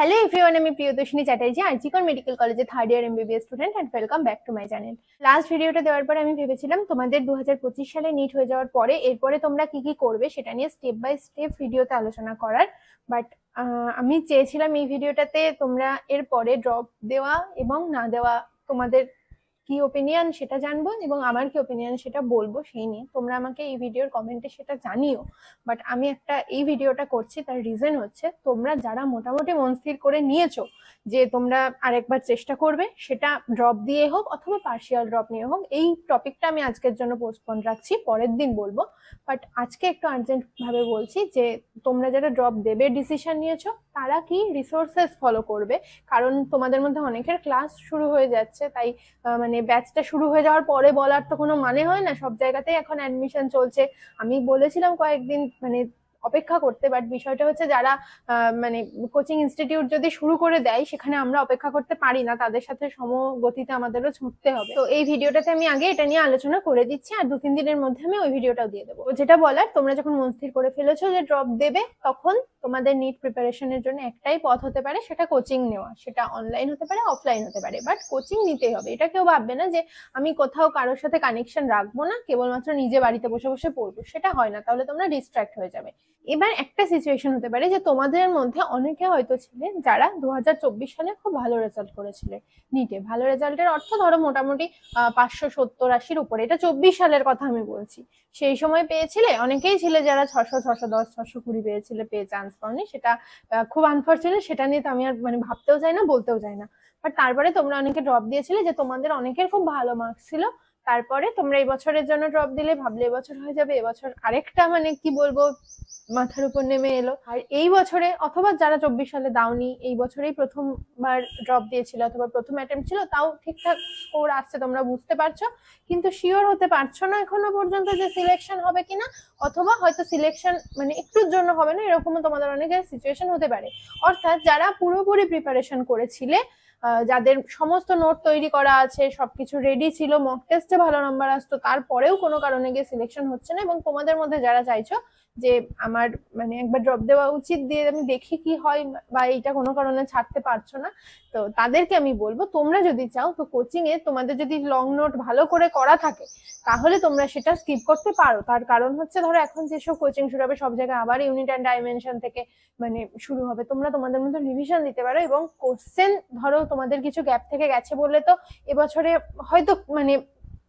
Hello everyone, আমি Priyadarshini Chatterjee RG Kar medical কলেজে third year MBBS student and welcome back to my channel. Last ভিডিওটা দেওয়ার পরে আমি ভেবেছিলাম তোমাদের 2025 সালে নিট হয়ে যাওয়ার পরে এরপরে তোমরা কি কি করবে সেটা নিয়ে স্টেপ বাই স্টেপ ভিডিওতে আলোচনা করার। বাট আমি চেয়েছিলাম এই ভিডিওটাতে তোমরা এরপরে ড্রপ দেওয়া এবং না দেওয়া তোমাদের কি ওপিনিয়ন সেটা জানবো এবং আমার কি ওপিনিয়ন সেটা বলবো, সেই নিয়ে তোমরা আমাকে এই ভিডিওর কমেন্টে সেটা জানিও। বাট আমি এই ভিডিওটা করছি, তার রিজন হচ্ছে তোমরা যারা মোটামুটি মন স্থির করে নিয়েছো যে তোমরা আরেকবার চেষ্টা করবে, সেটা ড্রপ দিয়ে হোক অথবা পার্শিয়াল ড্রপ নিয়ে হোক, এই টপিকটা আমি আজকের জন্য পোস্টপোন রাখছি, পরের দিন বলবো। বাট আজকে একটু আর্জেন্ট ভাবে বলছি যে তোমরা যারা ড্রপ দেবে ডিসিশন নিয়েছো তারা কি রিসোর্সেস ফলো করবে, কারণ তোমাদের মধ্যে অনেকের ক্লাস শুরু হয়ে যাচ্ছে, তাই মানে ব্যাচটা শুরু হয়ে যাওয়ার পরে বলার তো কোনো মানে হয় না, সব জায়গাতেই এখন অ্যাডমিশন চলছে। আমি বলেছিলাম কয়েকদিন মানে অপেক্ষা করতে, বাট বিষয়টা হচ্ছে যারা মানে কোচিং ইনস্টিটিউট যদি শুরু করে দেয় সেখানে আমরা অপেক্ষা করতে পারি না, তাদের সাথে সমগতিতে আমাদেরও ছুটতে হবে। তো এই ভিডিওটাতে আমি আগে এটা নিয়ে আলোচনা করে দিচ্ছি, আর 2-3 দিনের মধ্যে আমি ওই ভিডিওটাও দিয়ে দেবো। যেটা বলার, তোমরা যখন মন স্থির করে ফেলেছো যে ড্রপ দেবে, তখন তোমাদের নিট প্রিপারেশনের জন্য একটাই পথ হতে পারে, সেটা কোচিং নেওয়া। সেটা অনলাইন হতে পারে, অফলাইন হতে পারে, বাট কোচিং নিতেই হবে। এটা কেউ ভাববে না যে আমি কোথাও কারোর সাথে কানেকশন রাখবো না, কেবলমাত্র নিজে বাড়িতে বসে বসে পড়বো, সেটা হয় না, তাহলে তোমরা ডিস্ট্রাক্ট হয়ে যাবে। এবার একটা সিচুয়েশন হতে পারে যে তোমাদের মধ্যে অনেকে হয়তো ছিলেন যারা 2024 সালে খুব ভালো রেজাল্ট করেছিলে নিটে। ভালো রেজাল্টের অর্থ ধরো মোটামুটি 570-80-র উপরে, এটা 24 সালের কথা আমি বলছি। সেই সময় পেয়েছিলে, অনেকেই ছিলে যারা 600, 610, 620 পেয়েছিলে, পেয়ে চান্স পাওনি, সেটা খুব আনফর্চুনেট। সেটা নিয়ে তো আমি আর মানে ভাবতেও চাই না, বলতেও চাই না। বাট তারপরে তোমরা অনেকে ড্রপ দিয়েছিলে যে তোমাদের অনেকের খুব ভালো মার্কস ছিল, তারপরে তোমরা এই বছরের জন্য ড্রপ দিলে, ভাবলে এবছর হয়ে যাবে, এবছর আরেকটা মানে কি বলবো মাথার উপর নেমে এলো। আর এই বছরে অথবা যারা 24 সালে দাওনি, এই বছরেই প্রথমবার ড্রপ দিয়েছিল অথবা প্রথম অ্যাটেম্প ছিল, তাও ঠিকঠাক স্কোর আসছে তোমরা বুঝতে পারছো, কিন্তু শিওর হতে পারছো না এখনো পর্যন্ত যে সিলেকশন হবে কিনা, অথবা হয়তো সিলেকশন মানে একটুর জন্য হবে না, এরকমও তোমাদের অনেকের সিচুয়েশন হতে পারে। অর্থাৎ যারা পুরোপুরি প্রিপারেশন করেছিলে, যাদের সমস্ত নোট তৈরি করা আছে, সবকিছু রেডি ছিল, মক টেস্টে ভালো নাম্বার আসতো, তারপরেও কোনো কারণে গিয়ে সিলেকশন হচ্ছে না, এবং তোমাদের মধ্যে যারা চাইছো যে আমার মানে একবার ড্রপ দেওয়া উচিত, দিয়ে আমি দেখি কি হয়, বা এইটা কোনো কারণে ছাড়তে পারছো না, তো তাদেরকে আমি বলবো তোমরা যদি চাও তো কোচিং এ তোমাদের যদি লং নোট ভালো করে করা থাকে তাহলে তোমরা সেটা স্কিপ করতে পারো। তার কারণ হচ্ছে ধরো এখন যেসব কোচিং শুরু হবে সব জায়গায় আবার ইউনিট অ্যান্ড ডাইমেনশন থেকে মানে শুরু হবে, তোমরা তোমাদের মধ্যে রিভিশন দিতে পারো, এবং কোশ্চেন ধরো তোমাদের কিছু গ্যাপ থেকে গেছে বলে তো এবছরে হয়তো মানে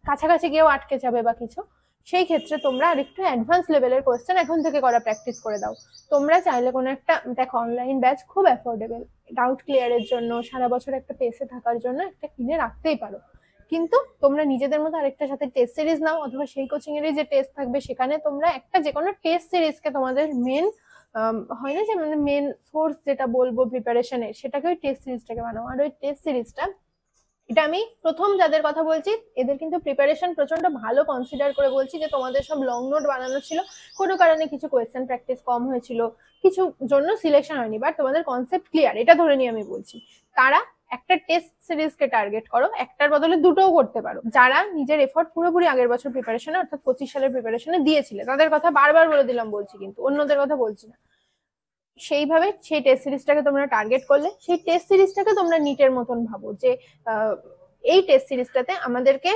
কাছাকাছি গিয়েও আটকে যাবে বা কিছু, সেই ক্ষেত্রে তোমরা আরেকটু অ্যাডভান্স লেভেলের কোশ্চেন এখন থেকে করা প্র্যাকটিস করে দাও। তোমরা চাইলে কোনো একটা, দেখো অনলাইন ব্যাচ খুব অ্যাফোর্ডেবল, ডাউট ক্লিয়ারের জন্য সারা বছর একটা পেসে থাকার জন্য একটা কিনে রাখতেই পারো, কিন্তু তোমরা নিজেদের মধ্যে আরেকটার সাথে টেস্ট সিরিজ নাও, অথবা সেই কোচিং এরই যে টেস্ট থাকবে সেখানে তোমরা একটা যে কোনো টেস্ট সিরিজকে তোমাদের মেন হয় না যে মানে মেন সোর্স যেটা বলবো প্রিপারেশনের, সেটাকে ওই টেস্ট সিরিজটাকে বানাও। আর ওই টেস্ট সিরিজটা, এটা আমি প্রথম যাদের কথা বলছি এদের কিন্তু প্রিপারেশন প্রচন্ড ভালো কনসিডার করে বলছি, যে তোমাদের সব লং নোট বানানো ছিল, কোনো কারণে কিছু কোয়েশ্চেন প্র্যাকটিস কম হয়েছিল, কিছু জন্য সিলেকশন হয়নি, বাট তোমাদের কনসেপ্ট ক্লিয়ার, এটা ধরে নিয়ে আমি বলছি, তারা একটা টেস্ট সিরিজকে টার্গেট করো, একটার বদলে দুটোও করতে পারো। যারা নিজের এফোর্ট পুরোপুরি আগের বছর প্রিপারেশনে অর্থাৎ 25 সালের প্রিপারেশনে দিয়েছিলে, তাদের কথা বারবার বলে দিলাম বলছি, কিন্তু অন্যদের কথা বলছি না। সেইভাবে সেই টেস্ট সিরিজটাকে তোমরা টার্গেট করলে, সেই টেস্ট সিরিজটাকে তোমরা নিটের মতন ভাবো যে এই টেস্ট সিরিজটাতে আমাদেরকে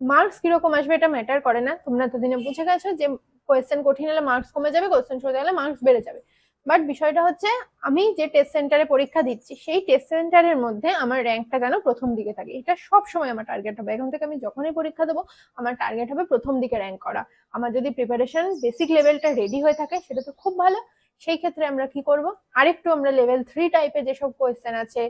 মার্কস কিরকম আসবে এটা ম্যাটার করে না, তোমরা এতদিনে বুঝে গেছো যে কোয়েশ্চেন কঠিন হলে মার্কস কমে যাবে, কোয়েশ্চেন সোজা হলে মার্কস বেড়ে যাবে। বাট বিষয়টা হচ্ছে আমি যে টেস্ট সেন্টারে পরীক্ষা দিচ্ছি সেই টেস্ট সেন্টারের মধ্যে আমার র্যাঙ্কটা যেন প্রথম দিকে থাকে, এটা সব সময় আমার টার্গেট হবে। এখন থেকে আমি যখনই পরীক্ষা দেবো আমার টার্গেট হবে প্রথম দিকে র্যাঙ্ক করা। আমার যদি প্রিপারেশন বেসিক লেভেলটা রেডি হয়ে থাকে সেটা তো খুব ভালো। সেই ক্ষেত্রে আমরা কি করব, আরেকটু আমরা লেভেল 3 টাইপের যেসব কোয়েশ্চেন আছে,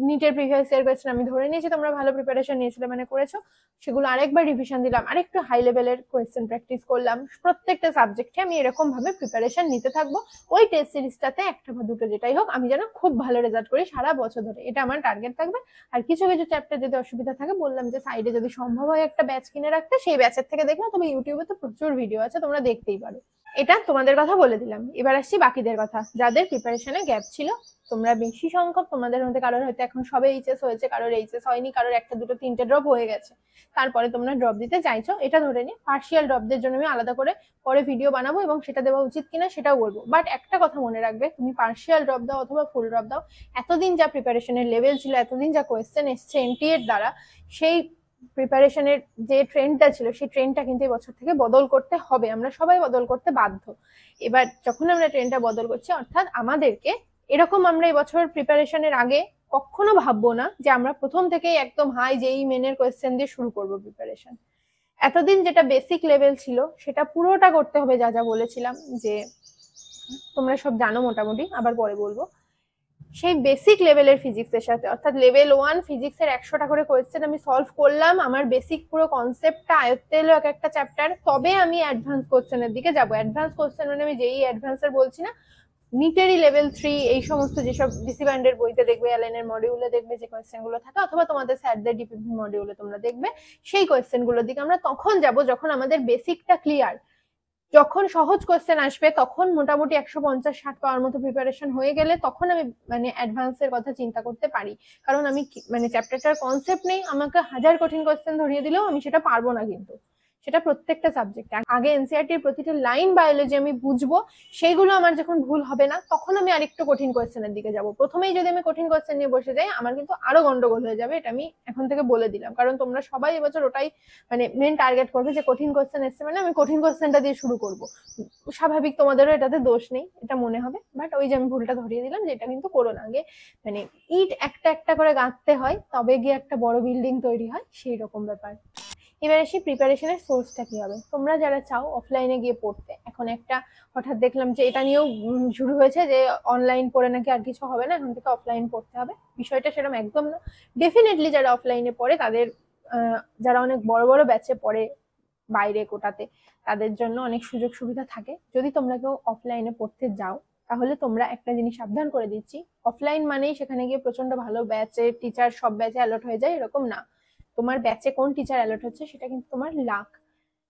নিটের প্রিভিয়াস ইয়ার কোয়েশ্চেন আমি ধরে নিয়েছি তোমরা ভালো প্রিপারেশন নিয়েছিলে মানে করেছো, সেগুলো আরেকবার রিভিশন দিলাম, আরেকটু হাই লেভেলের কোয়েশ্চেন প্র্যাকটিস করলাম। প্রত্যেকটা সাবজেক্টে আমি এরকম ভাবে প্রিপারেশন নিতে থাকবো, ওই টেস্ট সিরিজটাতে একটা বা দুটো যেটাই হোক আমি যেন খুব ভালো রেজাল্ট করি সারা বছর ধরে, এটা আমার টার্গেট থাকবে। আর কিছু কিছু চ্যাপ্টার যদি অসুবিধা থাকে, বললাম যে সাইডে যদি সম্ভব হয় একটা ব্যাচ কিনে রাখতে, সেই ব্যাচের থেকে দেখো, তবে ইউটিউবে তো প্রচুর ভিডিও আছে, তোমরা দেখতেই পারো। এটা তোমাদের কথা বলে দিলাম, এবার আসছি বাকিদের কথা, যাদের প্রিপারেশনে গ্যাপ ছিল তোমরা বেশি সংখ্যক, তোমাদের মধ্যে কারোর হয়তো এখন সবে এইচএস হয়েছে, কারোর এইচএস হয়নি, কারোর একটা দুটো তিনটে ড্রপ হয়ে গেছে, তারপরে তোমরা ড্রপ দিতে চাইছো, এটা ধরে নিয়ে পার্শিয়াল ড্রপদের জন্য আমি আলাদা করে পরে ভিডিও বানাবো এবং সেটা দেওয়া উচিত কিনা সেটাও বলবো। বাট একটা কথা মনে রাখবে, তুমি পার্শিয়াল ড্রপ দাও অথবা ফুল ড্রপ দাও, এতদিন যা প্রিপারেশনের লেভেল ছিল, এতদিন যা কোয়েশ্চেন এসছে এনটিএ এর দ্বারা, সেই প্রিপারেশনের যে ট্রেন্ডটা ছিল সেই ট্রেন্ডটা কিন্তু এই বছর থেকে বদল করতে হবে, আমরা সবাই বদল করতে বাধ্য। এবার যখন আমরা ট্রেন্ডটা বদল করছি, অর্থাৎ আমাদেরকে এরকম আমরা এবছর প্রিপারেশনের আগে কখনো ভাববো না যে আমরা প্রথম থেকেই একদম হাই জেই মেনের কোয়েশ্চেন দিয়ে শুরু করব প্রিপারেশন। এতদিন যেটা বেসিক লেভেল ছিল সেটা পুরোটা করতে হবে, যা যা বলেছিলাম যে তোমরা সব জানো মোটামুটি, আবার পরে বলবো। সেই বেসিক লেভেলের ফিজিক্সের সাথে, অর্থাৎ লেভেল 1 ফিজিক্সের 100টা করে কোয়েশ্চেন আমি সলভ করলাম, আমার বেসিক পুরো কনসেপ্টটা আয়ত্তে এলো এক একটা চ্যাপ্টার, তবে আমি অ্যাডভান্স কোয়েশ্চেনের দিকে যাব। অ্যাডভান্স কোয়েশ্চেন মানে আমি যেই অ্যাডভান্সের বলছি না, নিটেরই লেভেল 3 এই সমস্ত যেসব ডিসি ব্যান্ডের বইতে দেখবে, অ্যালেনের মডিউলে দেখবে যে কোয়েশ্চেন গুলো থাকে, অথবা তোমাদের স্যারদের ডিপিপি মডিউলে তোমরা দেখবে, সেই কোয়েশ্চেন গুলোর দিকে আমরা তখন যাব যখন আমাদের বেসিকটা ক্লিয়ার। যখন সহজ কোয়েশ্চেন আসবে তখন মোটামুটি 150-60 পাওয়ার মতো প্রিপারেশন হয়ে গেলে তখন আমি মানে অ্যাডভান্সের কথা চিন্তা করতে পারি, কারণ আমি মানে চ্যাপ্টারটার কনসেপ্ট নেই, আমাকে 1000 কঠিন কোয়েশ্চেন ধরিয়ে দিলেও আমি সেটা পারবো না, কিন্তু সেটা প্রত্যেকটা সাবজেক্টে। আগে এনসিইআরটির প্রতিটা লাইন বায়োলজি আমি বুঝবো, সেইগুলো আমার যখন ভুল হবে না তখন আমি আরেকটু কঠিন কোয়েশ্চেনের দিকে যাব। প্রথমেই যদি আমি কঠিন কোয়েশ্চেন নিয়ে বসে যাই আমার কিন্তু আরো গন্ডগোল হয়ে যাবে, এটা আমি এখন থেকে বলে দিলাম, কারণ তোমরা সবাই এবছর ওটাই মানে মেন টার্গেট করবে যে কঠিন কোয়েশ্চেন এসছে মানে আমি কঠিন কোয়েশ্চেনটা দিয়ে শুরু করব। স্বাভাবিক, তোমাদেরও এটাতে দোষ নেই, এটা মনে হবে, বাট ওই যে আমি ভুলটা ধরিয়ে দিলাম যে এটা কিন্তু করো না। আগে মানে ইট একটা একটা করে গাঁথতে হয়, তবে গিয়ে একটা বড় বিল্ডিং তৈরি হয়, সেই রকম ব্যাপার। এবার আসি প্রিপারেশনের সোর্সটা কি হবে। তোমরা যারা চাও অফলাইনে গিয়ে পড়তে, এখন একটা হঠাৎ দেখলাম যে এটা নিয়েও শুরু হয়েছে যে অনলাইন পড়ে নাকি আর কিছু হবে না, এখন থেকে অফলাইন পড়তে হবে, বিষয়টা সেরকম একদম না। ডেফিনেটলি যারা অফলাইনে পড়ে তাদের যারা অনেক বড় বড় ব্যাচে পড়ে বাইরে কোটাতে, তাদের জন্য অনেক সুযোগ সুবিধা থাকে। যদি তোমরা কেউ অফলাইনে পড়তে যাও তাহলে তোমরা একটা জিনিস সাবধান করে দিচ্ছি, অফলাইন মানেই সেখানে গিয়ে প্রচন্ড ভালো ব্যাচে টিচার সব ব্যাচে অ্যালট হয়ে যায় এরকম না। তোমার ব্যাচে কোন টিচার অ্যালট হচ্ছে সেটা কিন্তু তোমার লাক,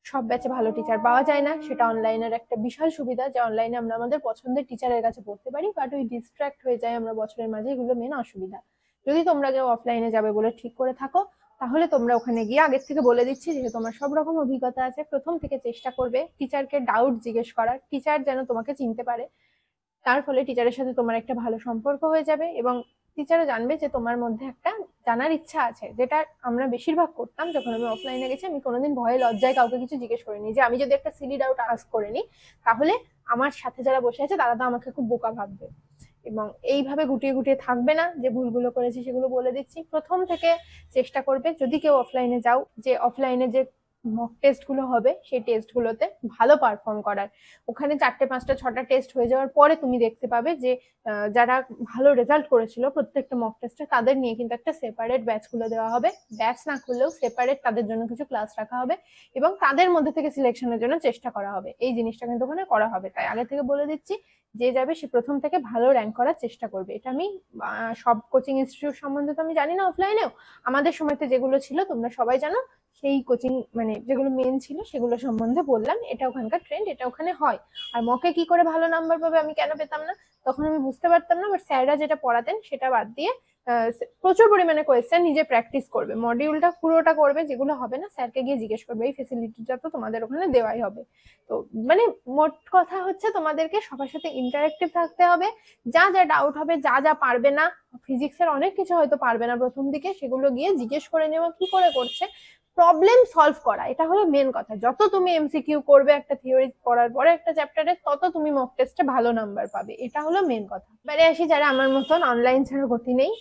সব ব্যাচে ভালো টিচার পাওয়া যায় না, সেটা অনলাইনের একটা বিশাল সুবিধা যে অনলাইনে আমরা আমাদের পছন্দের টিচারের কাছে পড়তে পারি, বাট ওই ডিস্ট্রাক্ট হয়ে যায় আমরা বছরের মাঝে, এগুলো মেন অসুবিধা। যদি তোমরা কেউ অফলাইনে যাবে বলে ঠিক করে থাকো তাহলে তোমরা ওখানে গিয়ে, আগের থেকে বলে দিচ্ছি যেহেতু তোমার সব রকম অভিজ্ঞতা আছে, প্রথম থেকে চেষ্টা করবে টিচারকে ডাউট জিজ্ঞেস করার, টিচার যেন তোমাকে চিনতে পারে, তার ফলে টিচারের সাথে তোমার একটা ভালো সম্পর্ক হয়ে যাবে এবং টিচারও জানবে যে তোমার মধ্যে একটা জানার ইচ্ছা আছে, যেটা আমরা বেশিরভাগ করতাম যখন আমি অফলাইনে গেছি। আমি কোনোদিন ভয়ে লজ্জায় কাউকে কিছু জিজ্ঞেস করিনি, যে আমি যদি একটা সিলি ডাউট আস্ক করে নিই তাহলে আমার সাথে যারা বসে আছে তারা তো আমাকে খুব বোকা ভাববে, এবং এইভাবে গুটিয়ে গুটিয়ে থাকবে না যে ভুলগুলো করেছি সেগুলো বলে দিচ্ছি। প্রথম থেকে চেষ্টা করবে যদি কেউ অফলাইনে যাও, যে অফলাইনে যে মক টেস্ট গুলো হবে সেই টেস্ট গুলোতে ভালো পারফর্ম করার। ওখানে 4টে 5টা 6টা টেস্ট হয়ে যাওয়ার পরে তুমি দেখতে পাবে যে যারা ভালো রেজাল্ট করেছিল প্রত্যেকটা মক টেস্টে তাদের নিয়ে কিন্তু একটা সেপারেট ব্যাচ খুলে দেওয়া হবে, ব্যাচ না খুললেও সেপারেট তাদের জন্য কিছু ক্লাস রাখা হবে এবং তাদের মধ্যে থেকে সিলেকশনের জন্য চেষ্টা করা হবে। এই জিনিসটা কিন্তু ওখানে করা হবে, তাই আগে থেকে বলে দিচ্ছি যে যাবে সে প্রথম থেকে ভালো র্যাঙ্ক করার চেষ্টা করবে। এটা আমি সব কোচিং ইনস্টিটিউট সম্বন্ধে তো আমি জানি না, অফলাইনেও আমাদের সময়তে যেগুলো ছিল তোমরা সবাই জানো, সেই কোচিং মানে যেগুলো মেন ছিল সেগুলো সম্বন্ধে বললাম, এটা ওখানকার ট্রেন্ড, এটা ওখানে হয়। আর মকে কি করে ভালো নাম্বার পাবে আমি কেন পেতাম না তখন আমি বুঝতে পারতাম না, বাট স্যাররা যেটা পড়াতেন সেটা বাদ দিয়ে প্রচুর পরিমাণে কোয়েশ্চেন নিজে প্র্যাকটিস করবে, মডিউলটা পুরোটা করবে, যেগুলো হবে না স্যারকে গিয়ে জিজ্ঞেস করবে, এই ফেসিলিটিটা তো তোমাদের ওখানে দেওয়াই হবে। তো মানে মোট কথা হচ্ছে তোমাদেরকে সবার সাথে ইন্টারেক্টিভ থাকতে হবে, যা যা ডাউট হবে, যা যা পারবে না, ফিজিক্সের অনেক কিছু হয়তো পারবে না প্রথম দিকে, সেগুলো গিয়ে জিজ্ঞেস করে নেওয়া কি করে করছে, প্রবলেম সলভ করা, এটা হলো মেন কথা। যত তুমি এমসিকিউ করবে একটা থিওরি পড়ার পরে একটা চ্যাপ্টারে, তত তুমি মক টেস্টে ভালো নাম্বার পাবে, এটা হলো মেন কথা। এবারে আসি যারা আমার মতন অনলাইন ছাড়া গতি নেই,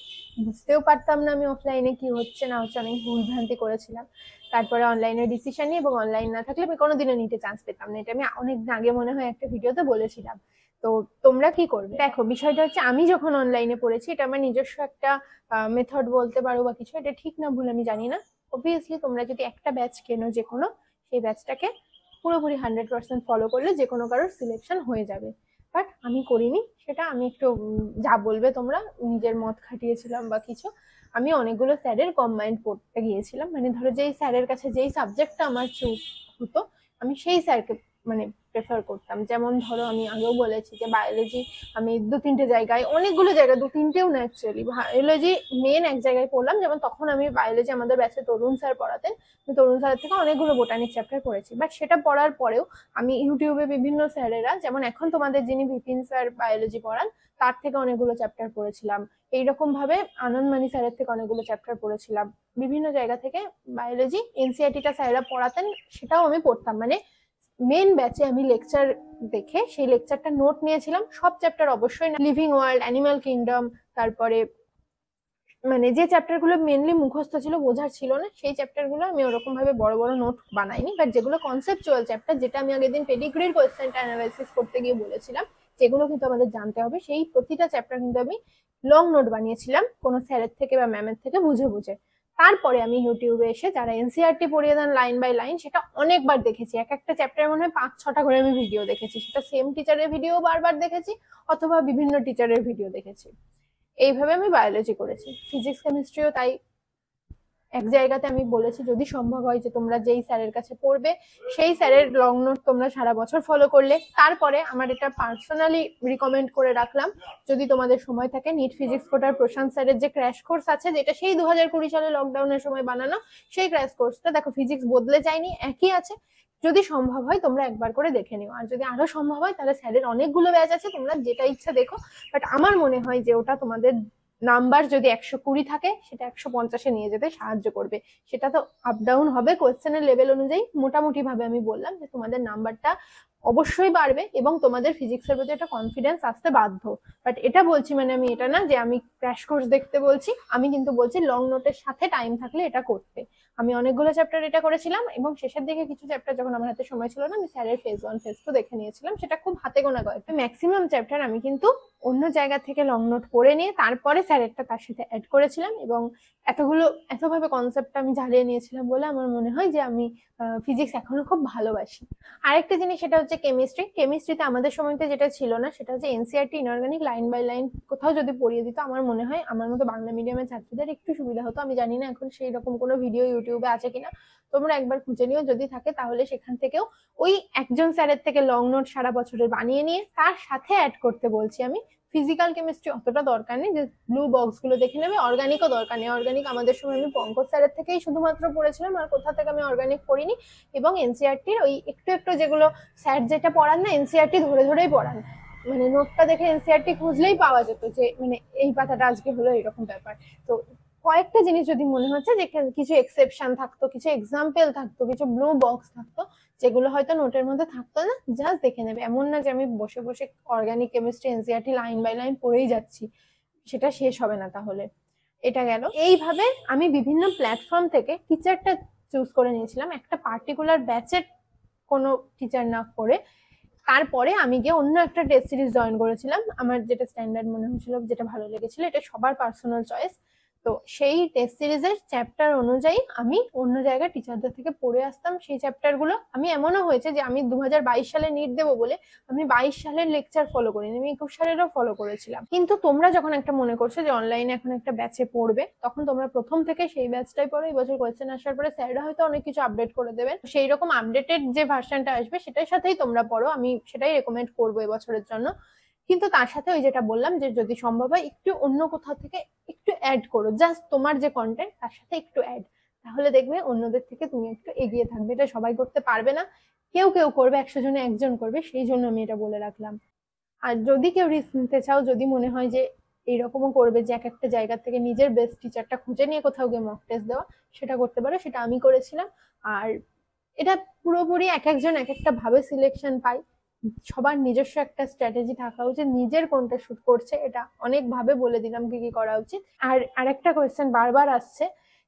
বুঝতেও পারতাম না আমি অফলাইনে কি হচ্ছে না হচ্ছে, অনেক ভুল ভ্রান্তি করেছিলাম, তারপরে অনলাইনে ডিসিশন নিই এবং অনলাইন না থাকলে আমি কোনোদিনও নিতে চান্স পেতাম না, এটা আমি অনেকদিন আগে মনে হয় একটা ভিডিওতে বলেছিলাম। তো তোমরা কি করবে, দেখো বিষয়টা হচ্ছে আমি যখন অনলাইনে পড়েছি, এটা আমার নিজস্ব একটা মেথড বলতে পারো বা কিছু, এটা ঠিক না ভুল আমি জানি না। অবভিয়াসলি তোমরা যদি একটা ব্যাচ কেনো যে কোনো, সেই ব্যাচটাকে পুরোপুরি 100% ফলো করলে যে কোনো কারোর সিলেকশন হয়ে যাবে, বাট আমি করিনি সেটা, আমি একটু যা বলবে তোমরা নিজের মত খাটিয়েছিলাম বা কিছু। আমি অনেকগুলো স্যারের কম্বাইন্ড পড়তে গিয়েছিলাম, মানে ধরো যেই স্যারের কাছে যেই সাবজেক্টটা আমার চুজ হতো আমি সেই স্যারকে মানে প্রেফার করতাম। যেমন ধরো আমি আগেও বলেছি যে বায়োলজি আমি 2-3টে জায়গায়, অনেকগুলো জায়গায়, 2-3টেও না অ্যাকচুয়ালি, বায়োলজি মেন এক জায়গায় পড়লাম। যেমন তখন আমি বায়োলজি আমাদের ব্যাচে তরুণ স্যার পড়াতেন, তরুণ স্যারের থেকে অনেকগুলো বোটানিক চ্যাপ্টার পড়েছি। বাট সেটা পড়ার পরেও আমি ইউটিউবে বিভিন্ন স্যারেরা, যেমন এখন তোমাদের যিনি বিপিন স্যার বায়োলজি পড়ান তার থেকে অনেকগুলো চ্যাপ্টার পড়েছিলাম। এইরকম ভাবে আনন্দমানি স্যারের থেকে অনেকগুলো চ্যাপ্টার পড়েছিলাম। বিভিন্ন জায়গা থেকে বায়োলজি এনসিইআরটিটা স্যারেরা পড়াতেন, সেটাও আমি পড়তাম। মানে মেন ব্যাচে আমি লেকচার দেখে সেই লেকচারটা নোট নিয়েছিলাম। সব চ্যাপ্টার অবশ্যই না, লিভিং ওয়ার্ল্ড, অ্যানিমাল কিংডম, তারপরে মানে যে চ্যাপ্টারগুলো মেনলি মুখস্থ ছিল, বোঝার ছিল না, সেই চ্যাপ্টারগুলো আমি ওরকম ভাবে বড় বড় নোট বানাইনি। বাট যেগুলো কনসেপচুয়াল চ্যাপ্টার, যেটা আমি আগের দিন পেডিগ্রির কোয়েশ্চেনটা অ্যানালাইসিস করতে গিয়ে বলেছিলাম যেগুলো কিন্তু আমাদের জানতে হবে, সেই প্রতিটা চ্যাপ্টার কিন্তু আমি লং নোট বানিয়েছিলাম কোনো স্যারের থেকে বা ম্যামের থেকে বুঝে বুঝে। তারপরে আমি ইউটিউবে এসে যারা এনসিইআরটি পড়িয়ে দেন লাইন বাই লাইন, সেটা অনেকবার দেখেছি। এক একটা চ্যাপ্টার মনে হয় 5-6টা করে আমি ভিডিও দেখেছি। সেটা সেম টিচারের ভিডিও বারবার দেখেছি, অথবা বিভিন্ন টিচারের ভিডিও দেখেছি। এইভাবে আমি বায়োলজি করেছি। ফিজিক্স কেমিস্ট্রিও তাই। এক জায়গাতে আমি বলেছি যদি সম্ভব হয় যে তোমরা যেই স্যারের কাছে পড়বে সেই স্যারের লং নোট তোমরা সারা বছর ফলো করলে। তারপরে আমার এটা পার্সোনালি রিকমেন্ড করে রাখলাম, যদি তোমাদের সময় থাকে, নিট ফিজিক্স কোটার প্রশান্ত স্যারের যে ক্র্যাশ কোর্স আছে, যেটা সেই 2020 সালে লকডাউনের সময় বানানো, সেই ক্র্যাশ কোর্সটা দেখো, ফিজিক্স বদলে যায়নি, একই আছে। যদি সম্ভব হয় তোমরা একবার করে দেখে নিও। আর যদি আরো সম্ভব হয় তাহলে স্যারের অনেকগুলো ব্যাচ আছে, তোমরা যেটা ইচ্ছা দেখো। বাট আমার মনে হয় যে ওটা তোমাদের নাম্বার যদি 120 থাকে সেটা 150-এ নিয়ে যেতে সাহায্য করবে। সেটা তো আপ ডাউন হবে কোয়েশ্চেনের লেভেল অনুযায়ী। মোটামুটি ভাবে আমি বললাম যে তোমাদের নাম্বারটা অবশ্যই বাড়বে এবং তোমাদের ফিজিক্সের প্রতি একটা কনফিডেন্স আসতে বাধ্য। বাট এটা বলছি মানে আমি এটা না যে আমি ক্র্যাশ কোর্স দেখতে বলছি, আমি কিন্তু বলছি লং নোটের সাথে টাইম থাকলে এটা করতে। আমি অনেকগুলো চ্যাপ্টার এটা করেছিলাম এবং শেষের দিকে কিছু চ্যাপ্টার যখন আমার হাতে সময় ছিল না, আমি স্যারের ফেজ 1 ফেজ 2 দেখে নিয়েছিলাম। সেটা খুব হাতে গোনা কয়েকটা। ম্যাক্সিমাম চ্যাপ্টার আমি কিন্তু অন্য জায়গা থেকে লং নোট করে নিয়ে তারপরে স্যারেরটা তার সাথে অ্যাড করেছিলাম, এবং এতভাবে কনসেপ্টটা আমি ঝালিয়ে নিয়েছিলাম বলে আমার মনে হয় যে আমি ফিজিক্স এখনো খুব ভালোবাসি। আরেকটা জিনিস সেটা হচ্ছে কেমিস্ট্রিতে আমাদের সময়তে যেটা ছিল না, সেটা হচ্ছে NCERT inorganic line by line কোথাও যদি পড়িয়ে দিত, আমার মনে হয় আমার মতো বাংলা মিডিয়ামের ছাত্রীদের একটু সুবিধা হতো। আমি জানি না এখন সেই রকম কোনো ভিডিও ইউটিউবে আছে কিনা, তোমরা একবার খুঁজে নিও, যদি থাকে তাহলে সেখান থেকেও ওই একজন স্যারের থেকে লং নোট সারা বছরের বানিয়ে নিয়ে তার সাথে অ্যাড করতে বলছি আমি। ফিজিক্যাল কেমিস্ট্রি অতটা দরকার নেই, যে ব্লু বক্স গুলো দেখে নেবে। অর্গানিকও দরকার নেই। অর্গানিক আমাদের সময় আমি পঙ্কজ স্যারের থেকেই শুধুমাত্র পড়েছিলাম, আর কোথা থেকে আমি অর্গানিক পড়িনি। এবং এনসিইআরটির ওই একটু একটু যেগুলো স্যার যেটা পড়ান না, এনসিইআরটি ধরে ধরেই পড়ান। মানে নোটটা দেখে এনসিইআরটি খুঁজলেই পাওয়া যেত যে মানে এই পাতাটা আজকে হলো, এরকম ব্যাপার। তো কয়েকটা জিনিস যদি মনে হচ্ছে যে কিছু এক্সেপশন থাকতো, কিছু এক্সাম্পল থাকতো, কিছু ব্লু বক্স থাকতো যেগুলো হয়তো নোটের মধ্যে থাকতো না, জাস্ট দেখে নেবে। এমন না যে আমি বসে বসে organic chemistry NCERT line by line পড়েই যাচ্ছি, সেটা শেষ হবে না তাহলে। এটা গেল। এইভাবে আমি বিভিন্ন প্ল্যাটফর্ম থেকে টিচারটা চুজ করে নিয়েছিলাম, একটা পার্টিকুলার ব্যাচের কোনো টিচার না করে। তারপরে আমি গিয়ে অন্য একটা টেস্ট সিরিজ জয়েন করেছিলাম, আমার যেটা স্ট্যান্ডার্ড মনে হয়েছিল, যেটা ভালো লেগেছিল। এটা সবার পার্সোনাল চয়েস। তো সেই টেস্ট সিরিজের চ্যাপ্টার অনুযায়ী আমি অন্য জায়গায় টিচারদের থেকে পড়ে আসতাম সেই চ্যাপ্টারগুলো। আমি এমনও হয়েছে যে আমি 2022 সালে নিট দেবো বলে আমি 22 সালের লেকচার ফলো করিনি, আমি 21 সালেরও ফলো করেছিলাম। কিন্তু তোমরা যখন একটা মনে করছো যে অনলাইনে এখন একটা ব্যাচে পড়বে, তখন তোমরা প্রথম থেকে সেই ব্যাচটাই পড়ো। এই বছর কোয়েশ্চেন আসার পরে স্যাররা হয়তো অনেক কিছু আপডেট করে দেবেন, সেই রকম আপডেটেড যে ভার্সনটা আসবে সেটার সাথেই তোমরা পড়ো। আমি সেটাই রেকমেন্ড করবো এবছরের জন্য। কিন্তু তার সাথে ওই যেটা বললাম যে যদি সম্ভব হয় একটু অন্য কোথাও থেকে একটু অ্যাড করো, জাস্ট তোমার যে কন্টেন্ট তার সাথে একটু অ্যাড, তাহলে দেখবে অন্যদের থেকে তুমি একটু এগিয়ে থাকবে। এটা সবাই করতে পারবে না, কেউ কেউ করবে, 100 জনে একজন করবে, সেই জন্য আমি এটা বলে রাখলাম। আর যদি কেউ রিস্ক নিতে চাও, যদি মনে হয় যে এইরকমও করবে যে এক একটা জায়গা থেকে নিজের বেস্ট টিচারটা খুঁজে নিয়ে কোথাও গিয়ে মক টেস্ট দেওয়া, সেটা করতে পারো। সেটা আমি করেছিলাম। আর এটা পুরোপুরি এক একজন এক একটা ভাবে সিলেকশন পাই। সবার নিজস্ব একটা স্ট্র্যাটেজি থাকা উচিত, নিজের কোনটা শুট করছে এটা অনেক ভাবে বলে দিলাম কি কি করা উচিত। আর আরেকটা কোয়েশ্চেন বারবার আসছে,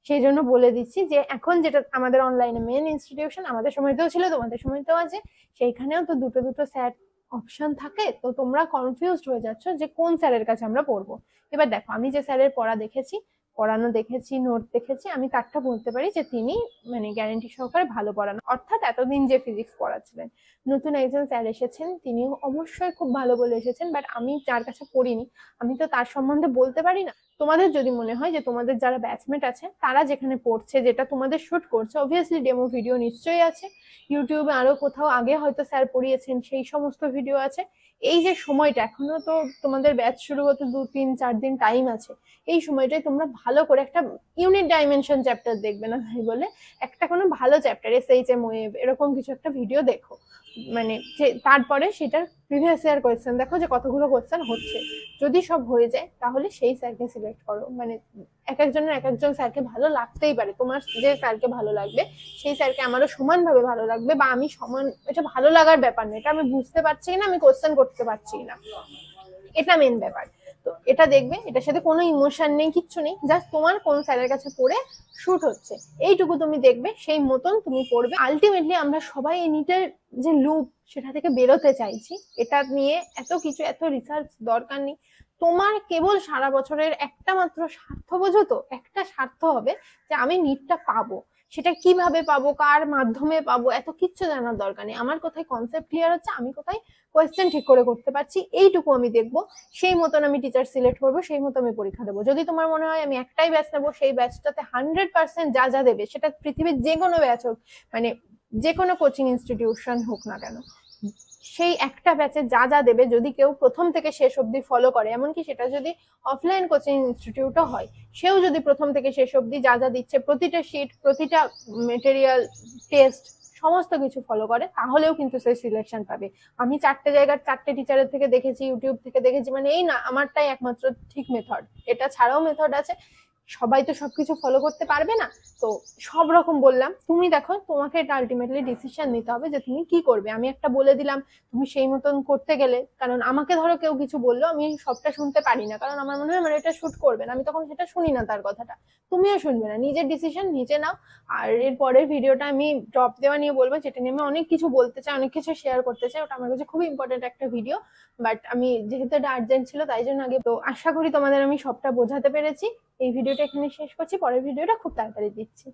সেই জন্য বলে দিচ্ছি যে এখন যেটা আমাদের অনলাইনে মেন ইনস্টিটিউশন, আমাদের সময়তেও ছিল, তোমাদের সময়তেও আছে, সেইখানেও তো দুটো দুটো স্যার অপশন থাকে। তো তোমরা কনফিউজড হয়ে যাচ্ছ যে কোন স্যারের কাছে আমরা পড়বো। এবার দেখো, আমি যে স্যারের পড়ানো দেখেছি, নোট দেখেছি, আমি তারটা বলতে পারি যে তিনি মানে গ্যারান্টি সহকারে ভালো পড়ানো। অর্থাৎ এতদিন যে ফিজিক্স পড়াচ্ছিলেন, নতুন একজন স্যার এসেছেন, তিনিও অবশ্যই খুব ভালো বলে এসেছেন। বাট আমি যার কাছে পড়িনি, আমি তো তার সম্বন্ধে বলতে পারি না। তোমাদের যদি মনে হয় যে তোমাদের যারা ব্যাচমেট আছে তারা যেখানে পড়ছে, যেটা তোমাদের শুট করছে, অবভিয়াসলি ডেমো ভিডিও নিশ্চয়ই আছে, ইউটিউবে আরো কোথাও আগে হয়তো স্যার পড়িয়েছেন সেই সমস্ত ভিডিও আছে। এই যে সময়টা, এখনো তো তোমাদের ব্যাচ শুরু হতে 2-3-4 দিন টাইম আছে, এই সময়টায় তোমরা ভালো করে একটা ইউনিট ডাইমেনশন চ্যাপ্টার দেখবে না তাই বলে একটা কোনো ভালো চ্যাপ্টার SHM ওয়েভ এরকম কিছু একটা ভিডিও দেখো, মানে তারপরে সেটার প্রিভিয়াস ইয়ার কোয়েশ্চেন দেখো যে কতগুলো কোয়েশ্চেন হচ্ছে। যদি সব হয়ে যায় তাহলে সেই স্যারকে সিলেক্ট করো। মানে এক একজনের এক একজন স্যারকে ভালো লাগতেই পারে, তোমার যে স্যারকে ভালো লাগবে সেই স্যারকে আমারও সমানভাবে ভালো লাগবে, বা আমি সমান, এটা ভালো লাগার ব্যাপার না, এটা আমি বুঝতে পারছি না, আমি কোয়েশ্চেন করতে পারছি না, এটা মেন ব্যাপার। তো এটা দেখবে, এটার সাথে কোনো ইমোশন নেই, কিচ্ছু নেই, জাস্ট তোমার কোন স্যারের কাছে পড়ে শুট হচ্ছে এইটুকু তুমি দেখবে, সেই মতন তুমি পড়বে। আলটিমেটলি আমরা সবাই এই নিটের যে লুপ সেটা থেকে বেরোতে চাইছি, এটা নিয়ে এত কিছু, এত রিসার্চ দরকার নেই। তোমার কেবল সারা বছরের একটা মাত্র স্বার্থ, বোঝো তো, একটা স্বার্থ হবে যে আমি নিটটা পাবো, সেটা কিভাবে পাবো, কার মাধ্যমে পাবো, এত কিচ্ছু জানার দরকার নেই। আমার কোথায় কনসেপ্ট ক্লিয়ার হচ্ছে, আমি কোথায় কোয়েশ্চেন ঠিক করে করতে পারছি, এইটুকু আমি দেখবো, সেই মতন আমি টিচার সিলেক্ট করবো, সেই মতো আমি পরীক্ষা দেবো। যদি তোমার মনে হয় আমি একটাই ব্যাচ নেবো, সেই ব্যাচটাতে 100% যা যা দেবে, সেটা পৃথিবীর যে কোনো ব্যাচ হোক, মানে যে কোনো কোচিং ইনস্টিটিউশন হোক না কেন, সেই একটা ব্যাচে যা যা দেবে যদি কেউ প্রথম থেকে শেষ অবধি ফলো করে, এমনকি সেটা যদি অফলাইন কোচিং ইনস্টিটিউটও হয়, সেও যদি প্রথম থেকে শেষ অবধি যা যা দিচ্ছে, প্রতিটা শিট, প্রতিটা মেটেরিয়াল, টেস্ট, সমস্ত কিছু ফলো করে, তাহলেও কিন্তু সে সিলেকশন পাবে। আমি 4টে জায়গার 4টে টিচারের থেকে দেখেছি, ইউটিউব থেকে দেখেছি, মানে এই না আমারটাই একমাত্র ঠিক মেথড, এটা ছাড়াও মেথড আছে, সবাই তো সবকিছু ফলো করতে পারবে না। তো সব রকম বললাম, তুমি দেখো, তোমাকে এটা আলটিমেটলি ডিসিশন নিতে হবে যে তুমি কি করবে। আমি একটা বলে দিলাম, তুমি সেই মতন করতে গেলে, কারণ আমাকে ধরো কেউ কিছু বললো, আমি সবটা শুনতে পারি না, কারণ আমার মনে হয় আমার এটা শুট করবে না, আমি তখন সেটা শুনি না তার কথাটা, তুমিও শুনবে না, নিজের ডিসিশন নিজে নাও। আর এর পরের ভিডিওটা আমি ড্রপ দেওয়া নিয়ে বলবো, যেটা নিয়ে আমি অনেক কিছু বলতে চাই, অনেক কিছু শেয়ার করতে চাই, ওটা আমার কাছে খুব ইম্পর্টেন্ট একটা ভিডিও, বাট আমি যেহেতু এটা আর্জেন্ট ছিল তাই জন্য আগে। তো আশা করি তোমাদের আমি সবটা বোঝাতে পেরেছি। এই ভিডিওটা এখানে শেষ করছি, পরের ভিডিওটা খুব তাড়াতাড়ি দিচ্ছি।